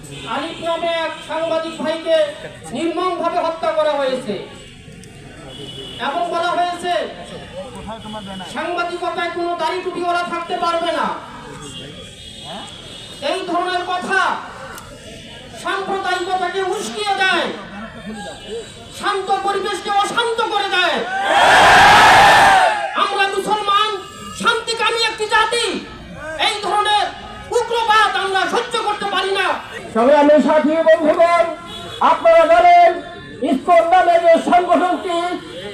আলিফ নামে এক সাংবাদিক ভাইকে নির্মমভাবে হত্যা করা হয়েছে এবং বলা হয়েছে সাংবাদিকতায় কোনো দাড়ি টুপিওয়ালা থাকতে পারবে না। এই ধরনের কথা সাম্প্রদায়িকতাকে উস্কিয়ে দেয়, শান্ত পরিবেশকে অশান্ত করে দেয়। আমরা মুসলমান শান্তিকামী একটি জাতি, এই ধরনের উগ্রবাদ আমরা সহ্য করতে পারি না। সংগ্রামী সাথী বন্ধুগণ, আপনারা জানেন ইসকন নামে যে সংগঠনটি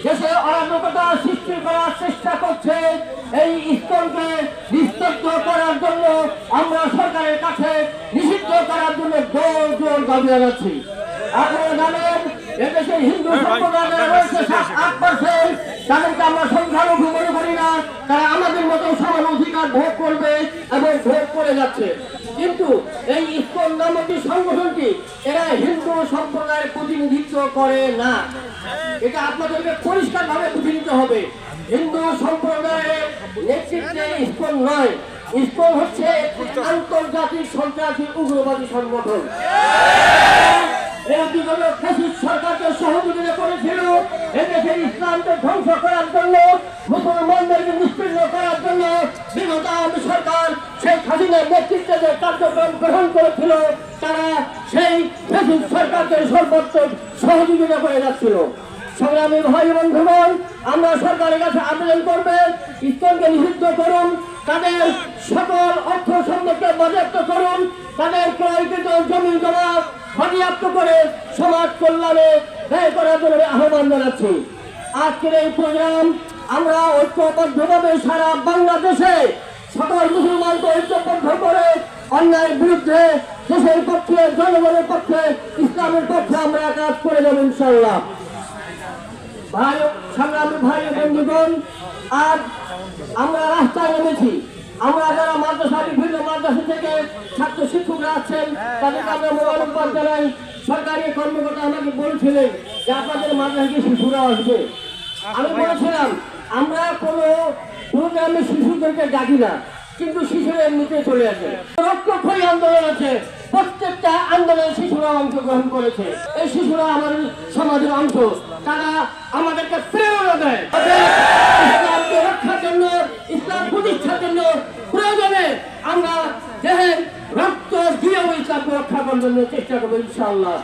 দেশে অরাজকতা সৃষ্টি করার চেষ্টা করছে, এই ইসকনকে নিস্তব্ধ করার জন্য আমরা সরকারের কাছে নিষিদ্ধ করার জন্য জোর জোর দাবি জানাচ্ছি। আপনারা জানেন এদেশে হিন্দু সম্প্রদায় রয়েছে 7-8%, তাদেরকে আমরা সংখ্যালঘু মনে করি না। তারা আমাদের মতো সমান অধিকার ভোগ করবে এবং ভোগ করে যাচ্ছে। কিন্তু এই ইসকন নামক সংগঠনটি এরা হিন্দু সম্প্রদায়ের প্রতিনিধিত্ব করে না। এটা আপনাদেরকে পরিষ্কার ভাবে বুঝে নিতে হবে। হিন্দু সম্প্রদায়ের নেতৃত্বে ইসকন নয়, ইসকন হচ্ছে আন্তর্জাতিক সন্ত্রাসী উগ্রবাদী সংগঠন। এরা বিগত ফ্যাসিস্ট সরকারকে সহযোগিতা করেছিল এদেশের ইসলামকে ধ্বংস করার জন্য, মুসলমানদেরকে নিশ্চিহ্ন করার জন্য। বিগত আওয়ামী সরকার শেখ হাসিনার নেতৃত্বে যে কার্যক্রম গ্রহণ করেছিল, তারা সেই ফ্যাসিস্ট সরকারকে সর্বোচ্চ সহযোগিতা করে যাচ্ছিল। সংগ্রামী ভাই বন্ধুগণ, আমরা সরকারের কাছে আবেদন করবে ইসকনকে নিষিদ্ধ করুন, তাদের সকল অর্থ সম্পদকে বাজেয়াপ্ত করুন, তাদের ক্রয়কৃত জমি জমা বাজেয়াপ্ত করে সমাজ কল্যাণে ব্যয় করার জন্য আহ্বান জানাচ্ছি। আজকের এই প্রোগ্রাম আমরা ঐক্যবদ্ধভাবে সারা বাংলাদেশে সকল মুসলমানকে ঐক্যবদ্ধ করে অন্যায়ের বিরুদ্ধে দেশের পক্ষে, জনগণের পক্ষে, ইসলামের পক্ষে আমরা কাজ করে যাব ইনশাআল্লাহ। ভাই সংগ্রামী ভাই বন্ধুগণ, আজ আমরা রাস্তায় নেমেছি। আমরা যারা মাদ্রাসা, বিভিন্ন মাদ্রাসা থেকে ছাত্র শিক্ষকরা আছেন, তাদেরকে আমরা মোবারকবাদ জানাই। সরকারি কর্মকর্তা আমাকে বলছিলেন যে আপনাদের মাদ্রাসায় শিশুরা আসবে। আমি বলেছিলাম আমরা কোনো প্রোগ্রামে শিশুদেরকে ডাকি না, কিন্তু শিশুরা এমনিতে চলে আসে। রক্তক্ষয়ী আন্দোলন আছে, প্রত্যেকটা আন্দোলনে শিশুরা অংশগ্রহণ করেছে। এই শিশুরা আমাদের সমাজের অংশ, তারা আমাদেরকে প্রেরণা দেয় ইসলামকে রক্ষার জন্য, ইসলাম প্রতিষ্ঠার জন্য। প্রয়োজনে আমরা দেহের রক্ত দিয়েও ইসলামকে রক্ষা করার জন্য চেষ্টা করবো ইনশাআল্লাহ।